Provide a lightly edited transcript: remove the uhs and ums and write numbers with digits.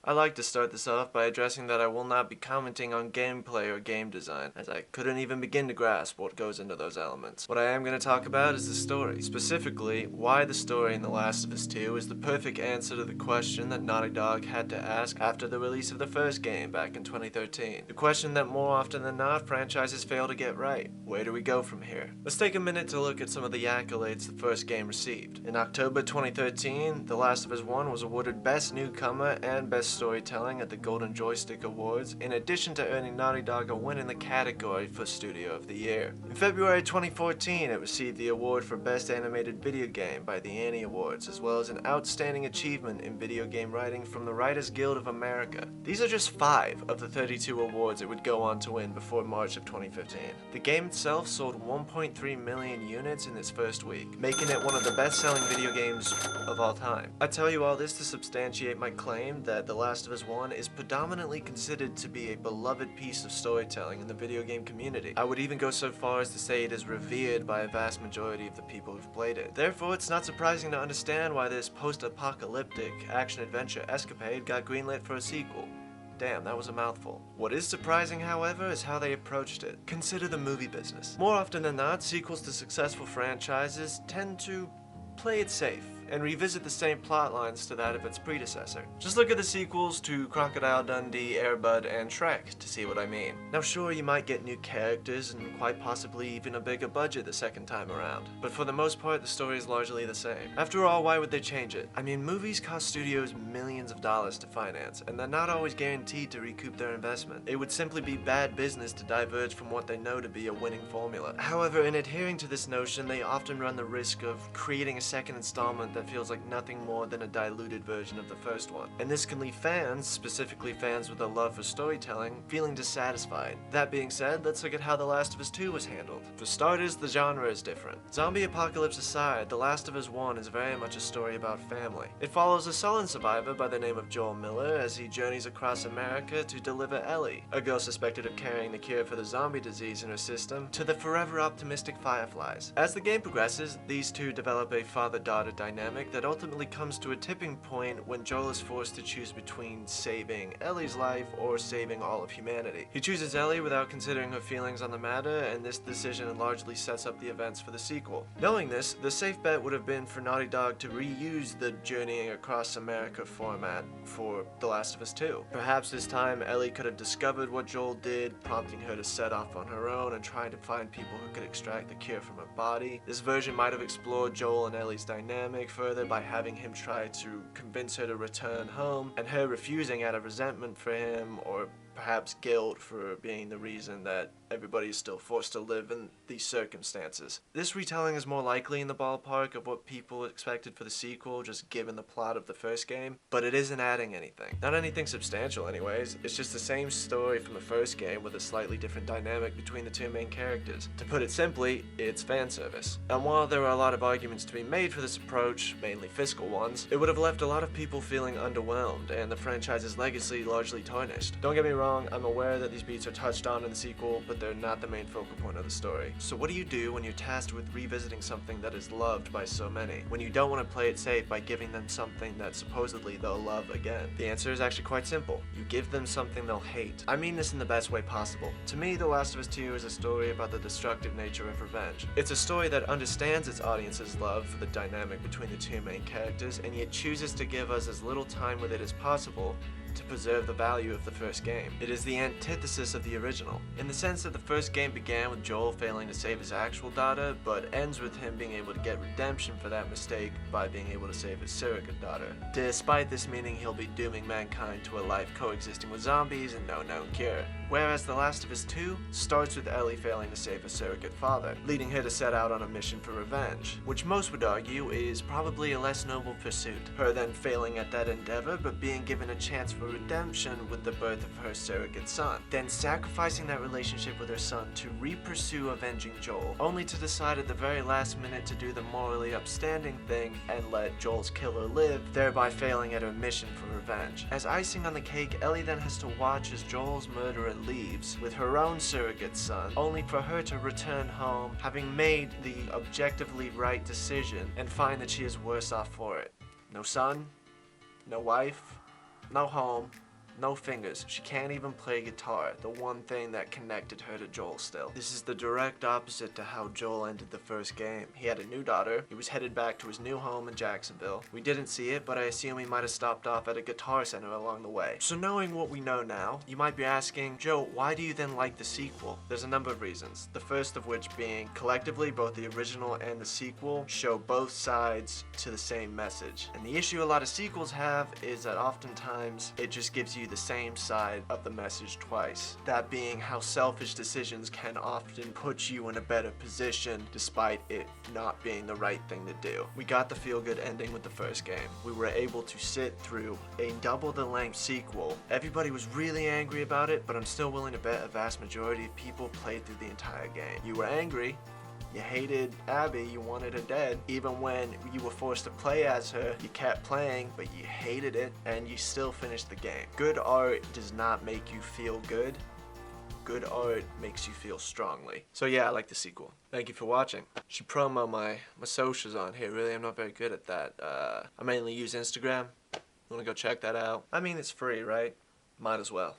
I'd like to start this off by addressing that I will not be commenting on gameplay or game design, as I couldn't even begin to grasp what goes into those elements. What I am going to talk about is the story, specifically why the story in The Last of Us 2 is the perfect answer to the question that Naughty Dog had to ask after the release of the first game back in 2013. The question that more often than not franchises fail to get right. Where do we go from here? Let's take a minute to look at some of the accolades the first game received. In October 2013, The Last of Us 1 was awarded Best Newcomer and Best Storytelling at the Golden Joystick Awards, in addition to earning Naughty Dog a win in the category for Studio of the Year. In February 2014, it received the award for Best Animated Video Game by the Annie Awards, as well as an Outstanding Achievement in Video Game Writing from the Writers Guild of America. These are just 5 of the 32 awards it would go on to win before March of 2015. The game itself sold 1.3 million units in its first week, making it one of the best-selling video games of all time. I tell you all this to substantiate my claim that The Last of Us 1 is predominantly considered to be a beloved piece of storytelling in the video game community. I would even go so far as to say it is revered by a vast majority of the people who've played it. Therefore, it's not surprising to understand why this post-apocalyptic action-adventure escapade got greenlit for a sequel. Damn, that was a mouthful. What is surprising, however, is how they approached it. Consider the movie business. More often than not, sequels to successful franchises tend to play it safe and revisit the same plot lines to that of its predecessor. Just look at the sequels to Crocodile Dundee, Air Bud, and Shrek to see what I mean. Now sure, you might get new characters and quite possibly even a bigger budget the second time around, but for the most part the story is largely the same. After all, why would they change it? I mean, movies cost studios millions of dollars to finance, and they're not always guaranteed to recoup their investment. It would simply be bad business to diverge from what they know to be a winning formula. However, in adhering to this notion, they often run the risk of creating a second installment that feels like nothing more than a diluted version of the first one. And this can leave fans, specifically fans with a love for storytelling, feeling dissatisfied. That being said, let's look at how The Last of Us 2 was handled. For starters, the genre is different. Zombie apocalypse aside, The Last of Us 1 is very much a story about family. It follows a sullen survivor by the name of Joel Miller as he journeys across America to deliver Ellie, a girl suspected of carrying the cure for the zombie disease in her system, to the forever optimistic Fireflies. As the game progresses, these two develop a father-daughter dynamic that ultimately comes to a tipping point when Joel is forced to choose between saving Ellie's life or saving all of humanity. He chooses Ellie without considering her feelings on the matter, and this decision largely sets up the events for the sequel. Knowing this, the safe bet would have been for Naughty Dog to reuse the journeying across America format for The Last of Us 2. Perhaps this time Ellie could have discovered what Joel did, prompting her to set off on her own and trying to find people who could extract the cure from her body. This version might have explored Joel and Ellie's dynamic further by having him try to convince her to return home, and her refusing out of resentment for him, or perhaps guilt for being the reason that everybody is still forced to live in these circumstances. This retelling is more likely in the ballpark of what people expected for the sequel, just given the plot of the first game, but it isn't adding anything. Not anything substantial anyways, it's just the same story from the first game with a slightly different dynamic between the two main characters. To put it simply, it's fan service. And while there are a lot of arguments to be made for this approach, mainly fiscal ones, it would have left a lot of people feeling underwhelmed and the franchise's legacy largely tarnished. Don't get me wrong, I'm aware that these beats are touched on in the sequel, but they're not the main focal point of the story. So what do you do when you're tasked with revisiting something that is loved by so many, when you don't want to play it safe by giving them something that supposedly they'll love again? The answer is actually quite simple. You give them something they'll hate. I mean this in the best way possible. To me, The Last of Us 2 is a story about the destructive nature of revenge. It's a story that understands its audience's love for the dynamic between the two main characters, and yet chooses to give us as little time with it as possible to preserve the value of the first game. It is the antithesis of the original, in the sense that the first game began with Joel failing to save his actual daughter, but ends with him being able to get redemption for that mistake by being able to save his surrogate daughter. Despite this meaning he'll be dooming mankind to a life coexisting with zombies and no known cure. Whereas The Last of Us 2 starts with Ellie failing to save her surrogate father, leading her to set out on a mission for revenge, which most would argue is probably a less noble pursuit. Her then failing at that endeavor, but being given a chance for redemption with the birth of her surrogate son, then sacrificing that relationship with her son to re-pursue avenging Joel, only to decide at the very last minute to do the morally upstanding thing and let Joel's killer live, thereby failing at her mission for revenge. As icing on the cake, Ellie then has to watch as Joel's murderer leaves with her own surrogate son, only for her to return home, having made the objectively right decision, and find that she is worse off for it. No son, no wife, no home, no fingers. She can't even play guitar, the one thing that connected her to Joel still. This is the direct opposite to how Joel ended the first game. He had a new daughter. He was headed back to his new home in Jacksonville. We didn't see it, but I assume he might have stopped off at a guitar center along the way. So knowing what we know now, you might be asking, Joe, why do you then like the sequel? There's a number of reasons. The first of which being, collectively, both the original and the sequel show both sides to the same message. And the issue a lot of sequels have is that oftentimes it just gives you the same side of the message twice. That being how selfish decisions can often put you in a better position despite it not being the right thing to do. We got the feel-good ending with the first game. We were able to sit through a double the length sequel. Everybody was really angry about it, but I'm still willing to bet a vast majority of people played through the entire game. You were angry, you hated Abby, you wanted her dead. Even when you were forced to play as her, you kept playing, but you hated it, and you still finished the game. Good art does not make you feel good. Good art makes you feel strongly. So yeah, I like the sequel. Thank you for watching. Should promo my socials on here. Really, I'm not very good at that. I mainly use Instagram. Wanna go check that out? I mean, it's free, right? Might as well.